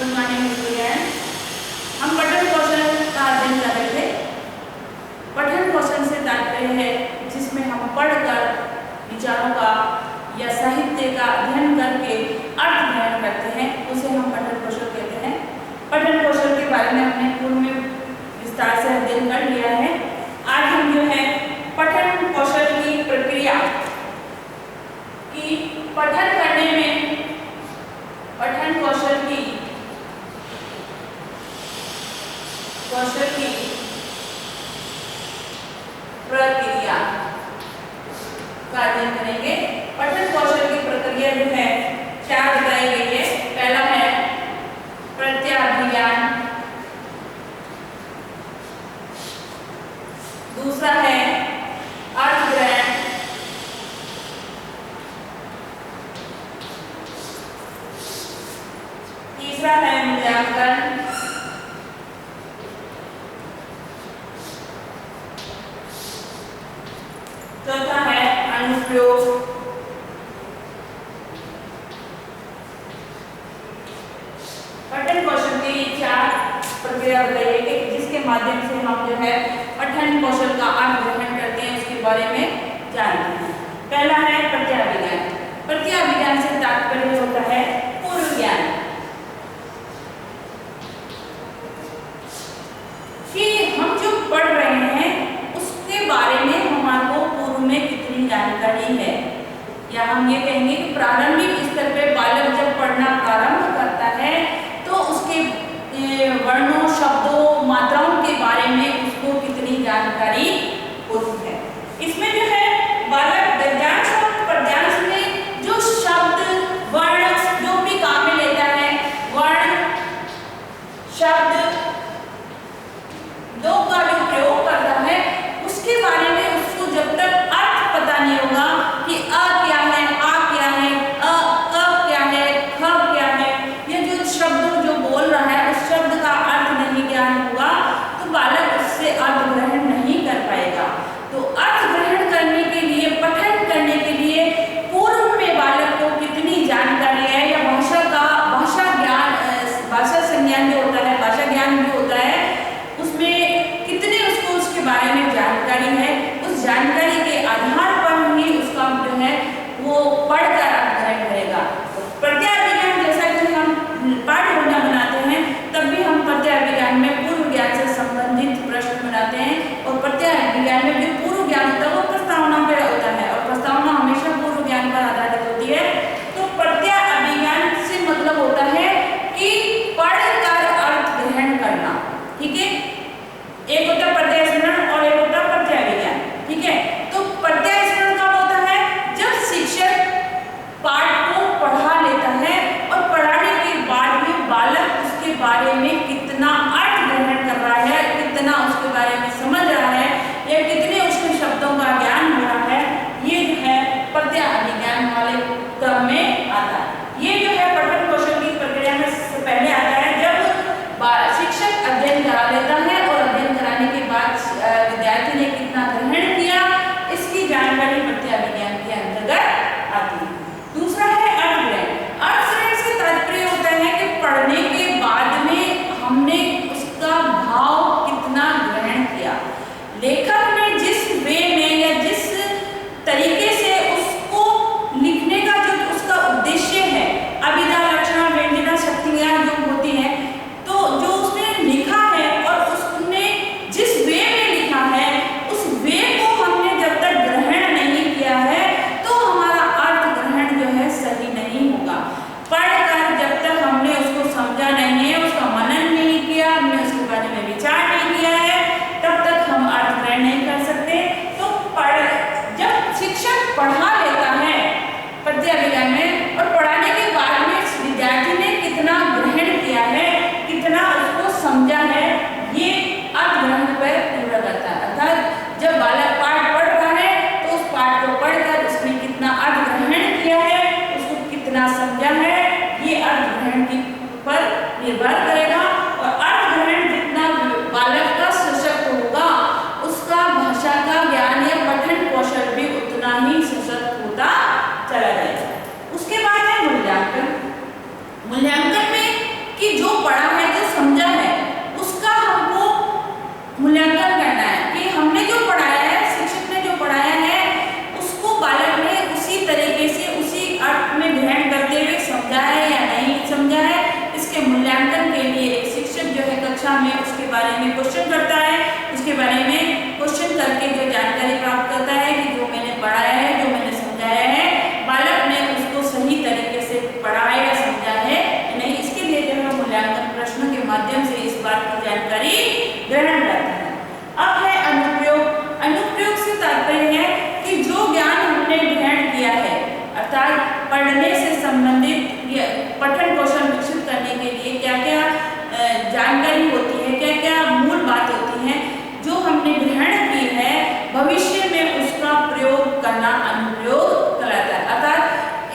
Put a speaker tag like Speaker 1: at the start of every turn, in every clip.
Speaker 1: Good morning student. हम पठन कौशल का अध्ययन कर रहे थे। पठन कौशल से तात्पर्य है जिसमें हम पढ़कर विचारों का या साहित्य का अध्ययन करके अर्थ ग्रहण करते हैं, उसे हम पठन कौशल कहते हैं। पठन कौशल के बारे में हमने पूर्व में विस्तार से अध्ययन कर लिया है। आज हम जो है पठन कौशल की प्रक्रिया की पठन करने में पठन कौशल की प्रक्रिया का अध्ययन करेंगे। पठन कौशल की प्रक्रिया जो है चार बताई गई है। पहला है प्रत्याभिज्ञान, दूसरा है अर्थग्रहण, तीसरा है मूल्यांकन, चौथा है अनुप्रयोग, पठन कौशल की चार प्रक्रिया बताइए कि जिसके माध्यम से हम जो है पठन कौशल का अर्थ ग्रहण करते हैं, उसके बारे में जानते हैं। पहला है प्रत्याभिज्ञान। प्रत्याभिज्ञान से तात्पर्य होता है पूर्व ज्ञान, कि हम जो पढ़ रहे हैं उसके बारे में हमारे को पूर्व में कितनी जानकारी है, या हम ये कहेंगे कि प्रारंभिक स्तर पे बालक जब पढ़ना प्रारंभ करता है तो उसके वर्णों, शब्दों, मात्राओं के बारे में उसको कितनी जानकारी होती है। इसमें जो है बालक गद्यांश और पद्यांश में जो शब्द, वर्ण जो भी काम में लेता है, वर्ण, शब्द दो का जो प्रयोग करता है, उसके बारे में उसको जब तक अर्थ पता नहीं होगा कि अ क्या है, आ क्या है, अ क क्या है, ख क्या है, ये जो शब्द जो बोल रहा है उस शब्द का अर्थ नहीं ज्ञान होगा तो बालक उससे अर्थ ग्रहण नहीं कर पाएगा। तो अर्थ ग्रहण करने के लिए, पठन करने के लिए पूर्व में बालक को कितनी जानकारी है, या भाषा ज्ञान, भाषा संज्ञान जो होता है, भाषा ज्ञान जो होता है, उसमें कितने उसको उसके बारे में जानकारी है, उस जानकारी के आधार पर ही उसका जो है वो पढ़कर अर्थ ग्रहण करेगा। प्रत्याभिज्ञान जैसा कि हम पाठ योजना बनाते हैं तब भी हम प्रत्याभिज्ञान में पूर्व ज्ञान से संबंधित प्रश्न बनाते हैं, और प्रत्याभिज्ञान में जो पूर्व ज्ञान होता है वो प्रस्तावना पर होता है, और प्रस्तावना हमेशा पूर्व ज्ञान पर आधारित होती है। तो प्रत्याभिज्ञान से मतलब होता है कि पढ़कर अर्थ ग्रहण करना, ठीक है। एक होता है प्रत्यास्मरण और एक होता है प्रत्याभिज्ञान, ठीक है। तो प्रत्यास्मरण कब होता है? जब शिक्षक पाठ को पढ़ा लेता है और पढ़ाने के बाद में बालक उसके बारे में कितना अर्थ ग्रहण कर रहा है, कितना उसके बारे में समझ रहा है, या कितने उसके शब्दों का ज्ञान हो रहा है, ये जो है प्रत्याभिज्ञान वाले क्रम में आता है। ये जो है पठन कौशल की प्रक्रिया में सबसे पहले आता है जब शिक्षक अध्ययन करा लेता है, और अध्ययन कराने के बाद विद्यार्थी ने कितना ग्रहण किया, इसकी जानकारी प्रत्याभिज्ञान के अंतर्गत आती है। दूसरा है अर्थग्रहण। अर्थग्रहण से तात्पर्य होता है कि पढ़ने के बाद में हमने उसका भाव कितना ग्रहण किया, लेखक ने जिस वे में या जिस तरीके से उसको लिखने का जो उसका उद्देश्य है, अभिधा, लक्षणा, व्यंजना, शक्तियां जो होती हैं, तो जो उसने लिखा है और उसने जिस वे में लिखा है उस वे को हमने जब तक ग्रहण नहीं किया है तो हमारा अर्थ ग्रहण जो है सही नहीं होगा। पढ़कर जब तक हमने उसको समझा नहीं है, उसका मनन नहीं किया, हमने उसके बारे में विचार नहीं किया है, तब तक हम अर्थ ग्रहण नहीं कर सकते। तो जब शिक्षक पढ़ा लेता है प्रत्याभिज्ञान में, और पढ़ाने के बाद में विद्यार्थी ने कितना ग्रहण किया है, कितना उसको समझा है, ये अर्थ ग्रहण पर निर्भर करता है। अर्थात जब बालक पाठ पढ़ रहा है तो उस पाठ को पढ़कर उसने कितना अर्थ ग्रहण किया है, उसको कितना समझा है, ये अर्थ ग्रहण की पर निर्भर करेगा। और अर्थ ग्रहण जितना बालक का सशक्त होगा, उसका भाषा का ज्ञान या पठन कौशल भी उतना ही सशक्त होता चला जाएगा। उसके बाद है मूल्यांकन। मूल्यांकन में कि जो पढ़ा है, जो समझा है, उसका हमको मूल्यांकन करना है कि हमने जो पढ़ाया है, शिक्षक ने जो पढ़ाया है, उसको बालक ने उसी तरीके से, उसी अर्थ में ग्रहण करते हुए समझा है या नहीं समझा है। इसके मूल्यांकन के लिए एक शिक्षक जो है कक्षा में उसके बारे में क्वेश्चन करता है, उसके बारे में क्वेश्चन करके जो जानकारी प्राप्त करता है कि जो मैंने पढ़ाया है, जो मैंने समझाया है, बालक ने उसको सही तरीके से पढ़ा है या समझा है नहीं। इसके लिए जो है मूल्यांकन प्रश्नों के माध्यम से इस बात की जानकारी ग्रहण करता है। अब है अनुप्रयोग। अनुप्रयोग से तात्पर्य है कि जो ज्ञान हमने ग्रहण किया है, अर्थात पढ़ने से संबंधित पठन कौशल विकसित करने के लिए क्या क्या जानकारी होती है, क्या क्या मूल बात होती है, जो हमने ग्रहण की है, भविष्य में उसका प्रयोग करना अनुप्रयोग कहलाता है। अर्थात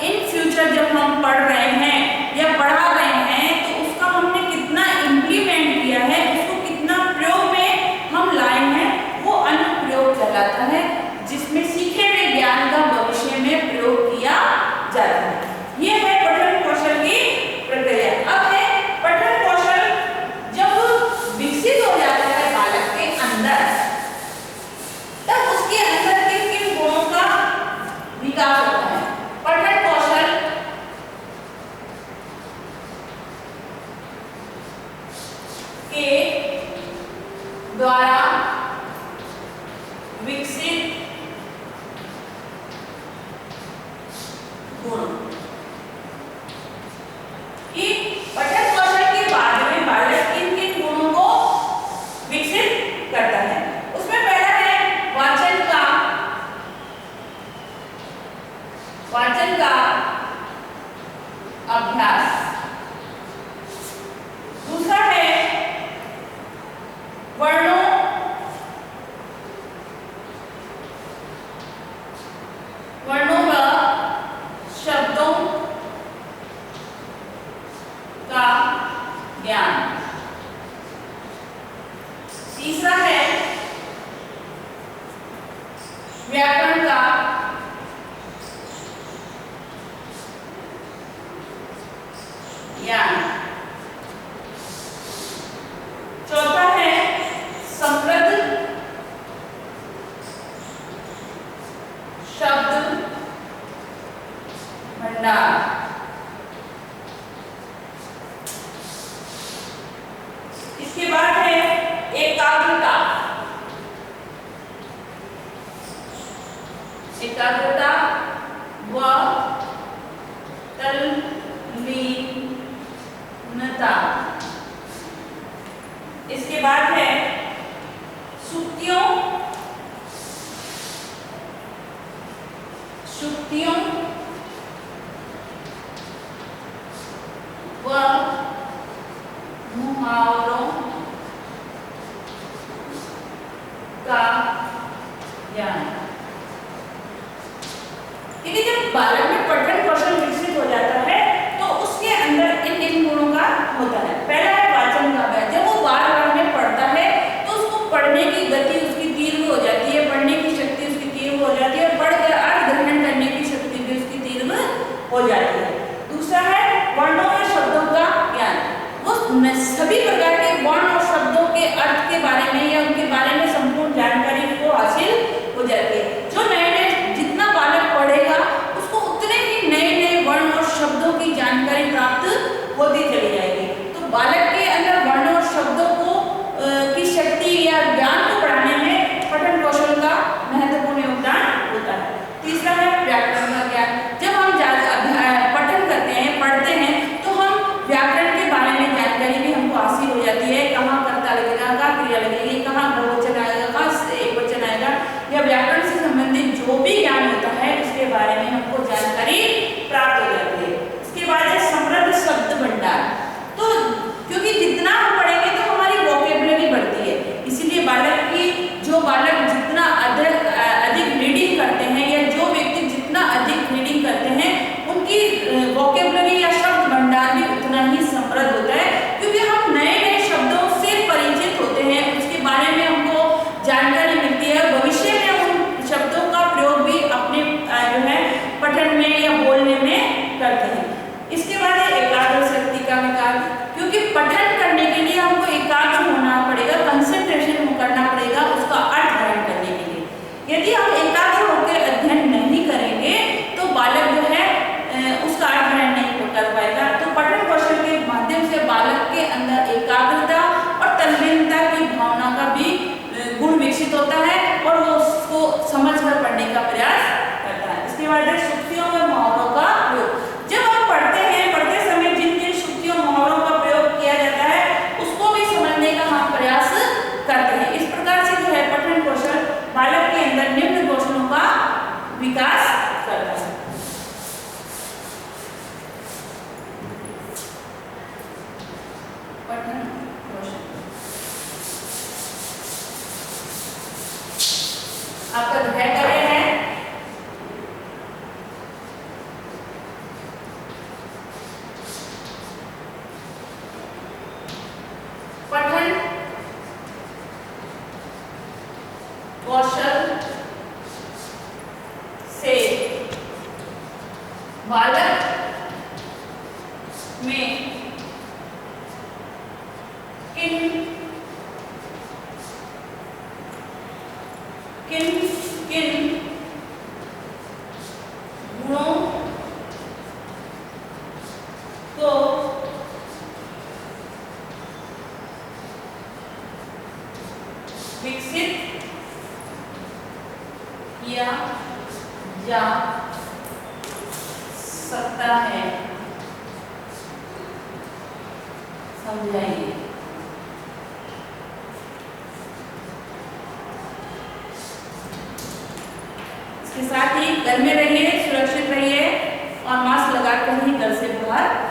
Speaker 1: इन फ्यूचर जब हम पढ़ रहे हैं या पढ़ा रहे हैं, तो उसका हमने कितना इम्प्लीमेंट किया है, उसको कितना प्रयोग में हम लाए हैं, वो अनुप्रयोग कहलाता है, जिसमें सीखे हुए ज्ञान का भविष्य में प्रयोग किया जाता है। ये है पठन कौशल की प्रक्रिया। अब है पठन कौशल जब विकसित हो जाता है बालक के अंदर, तब उसके अंदर किन किन गुणों का विकास होता है। पठन कौशल के द्वारा विकसित गुण कि पठन कौशल के बाद में बालक किन किन गुणों को विकसित करता है। उसमें पहला है वाचन का अभ्यास। दूसरा है वर्णों व शब्दों का ज्ञान। तीसरा है व्याकरण का ज्ञान। चौथा है समृद्ध शब्द भंडार। इसके बाद है एकाग्रता। एकाग्रता व तल्लीनता। इसके बाद है सुक्तियों व मुहावरों का ज्ञान। क्योंकि जब बालक में पठन कौशल विकसित हो जाता है, तो उसके अंदर इन गुणों का होता है। पहला है वाचन का अभ्यास। जब वो बार बार में पढ़ता है, तो उसको पढ़ने की गति उसकी तीव्र हो जाती है, पढ़ने की शक्ति उसकी तीव्र हो जाती है, पढ़कर अर्थ ग्रहण करने की शक्ति भी उसकी तीव्र हो जाती है। दूसरा है वर्णों और शब्दों का ज्ञान। वो सभी प्रकार के वर्ण और शब्दों के अर्थ के बारे में या उनके बारे में संपूर्ण जानकारी को हासिल हो जाती है। जो नए नए जितना बालक पढ़ेगा, उसको उतने पठन कौशल। आपका गृह कार्य है पठन कौशल से बालक में किन किन किन गुणों को विकसित किया जा सकता है, समझाइए। इसके साथ ही घर में रहिए, सुरक्षित रहिए और मास्क लगाकर ही घर से बाहर